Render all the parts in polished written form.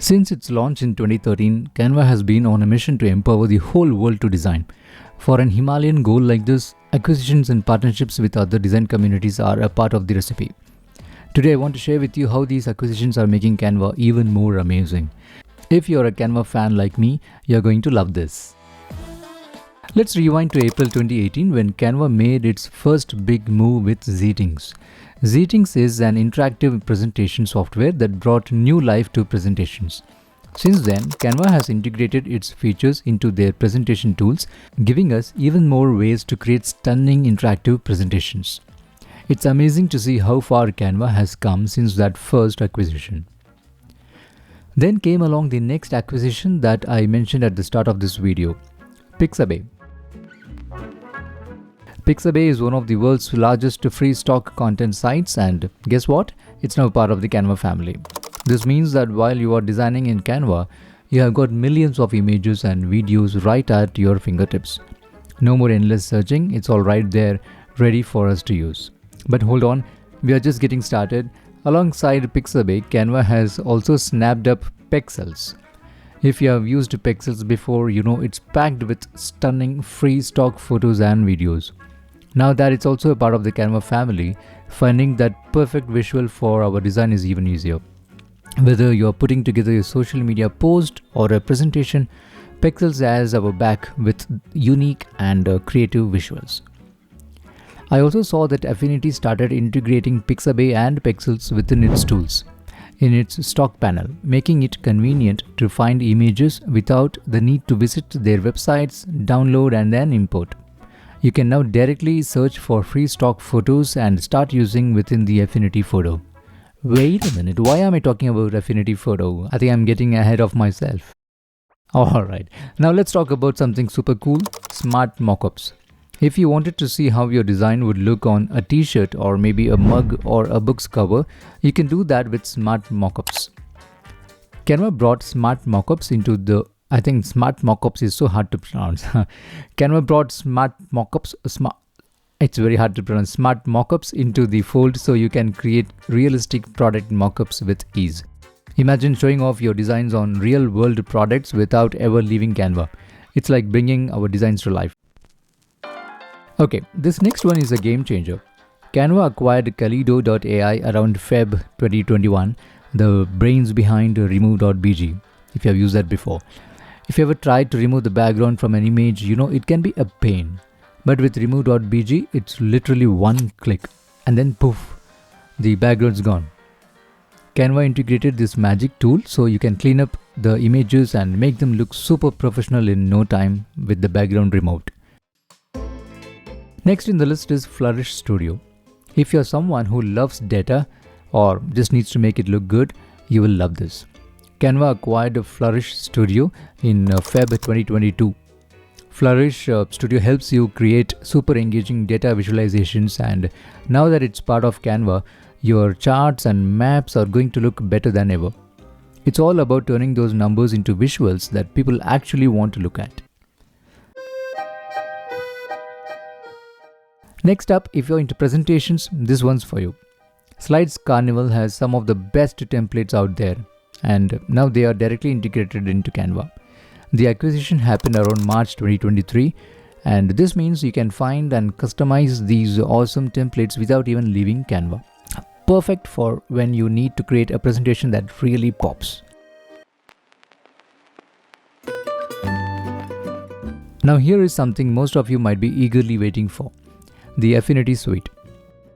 Since its launch in 2013, Canva has been on a mission to empower the whole world to design. For an Himalayan goal like this, acquisitions and partnerships with other design communities are a part of the recipe. Today I want to share with you how these acquisitions are making Canva even more amazing. If you're a Canva fan like me, you're going to love this. Let's rewind to April 2018 when Canva made its first big move with Zeetings. Zeetings is an interactive presentation software that brought new life to presentations. Since then, Canva has integrated its features into their presentation tools, giving us even more ways to create stunning interactive presentations. It's amazing to see how far Canva has come since that first acquisition. Then came along the next acquisition that I mentioned at the start of this video, Pixabay. Pixabay is one of the world's largest free stock content sites, and guess what? It's now part of the Canva family. This means that while you are designing in Canva, you have got millions of images and videos right at your fingertips. No more endless searching, it's all right there, ready for us to use. But hold on, we are just getting started. Alongside Pixabay, Canva has also snapped up Pexels. If you have used Pexels before, you know it's packed with stunning free stock photos and videos. Now that it's also a part of the Canva family, finding that perfect visual for our design is even easier. Whether you're putting together a social media post or a presentation, Pexels has our back with unique and creative visuals. I also saw that Affinity started integrating Pixabay and Pexels within its tools in its stock panel, making it convenient to find images without the need to visit their websites, download and then import. You can now directly search for free stock photos and start using within the Affinity photo. Wait a minute, why am I talking about Affinity photo? I think I'm getting ahead of myself. Alright, now let's talk about something super cool, smart mockups. If you wanted to see how your design would look on a t-shirt or maybe a mug or a book's cover, you can do that with smart mockups. Canva brought smart mockups into the smart mockups is so hard to pronounce. Canva brought smart mockups into the fold so you can create realistic product mockups with ease. Imagine showing off your designs on real-world products without ever leaving Canva. It's like bringing our designs to life. Okay, this next one is a game changer. Canva acquired Kaleido.ai around Feb 2021, the brains behind Remove.bg, if you have used that before. If you ever tried to remove the background from an image, you know it can be a pain. But with Remove.bg, it's literally one click and then poof, the background's gone. Canva integrated this magic tool so you can clean up the images and make them look super professional in no time with the background removed. Next in the list is Flourish Studio. If you're someone who loves data or just needs to make it look good, you will love this. Canva acquired Flourish Studio in Feb 2022. Flourish Studio helps you create super engaging data visualizations, and now that it's part of Canva, your charts and maps are going to look better than ever. It's all about turning those numbers into visuals that people actually want to look at. Next up, if you're into presentations, this one's for you. Slides Carnival has some of the best templates out there, and now they are directly integrated into Canva. The acquisition happened around March 2023, and this means you can find and customize these awesome templates without even leaving Canva. Perfect for when you need to create a presentation that really pops. Now here is something most of you might be eagerly waiting for, the Affinity Suite.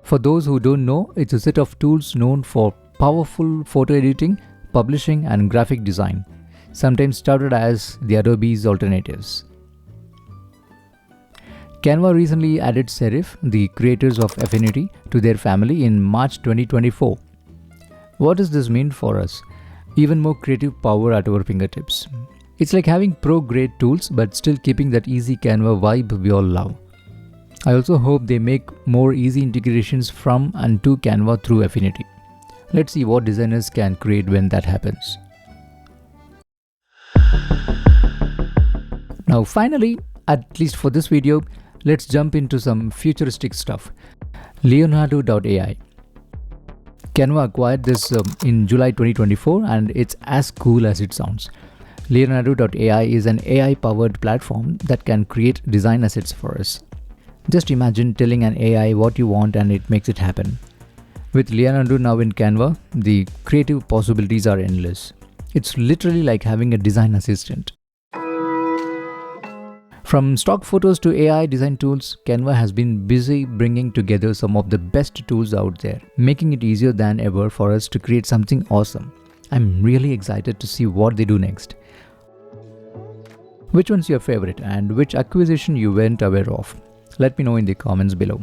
For those who don't know, it's a set of tools known for powerful photo editing, publishing and graphic design, sometimes touted as the Adobe's alternatives. Canva recently added Serif, the creators of Affinity, to their family in March 2024. What does this mean for us? Even more creative power at our fingertips. It's like having pro-grade tools but still keeping that easy Canva vibe we all love. I also hope they make more easy integrations from and to Canva through Affinity. Let's see what designers can create when that happens. Now finally, at least for this video, let's jump into some futuristic stuff. Leonardo.ai. Canva acquired this in July 2024, and it's as cool as it sounds. Leonardo.ai is an AI-powered platform that can create design assets for us. Just imagine telling an AI what you want and it makes it happen. With Leonardo now in Canva, the creative possibilities are endless. It's literally like having a design assistant. From stock photos to AI design tools, Canva has been busy bringing together some of the best tools out there, making it easier than ever for us to create something awesome. I'm really excited to see what they do next. Which one's your favorite and which acquisition you went aware of? Let me know in the comments below.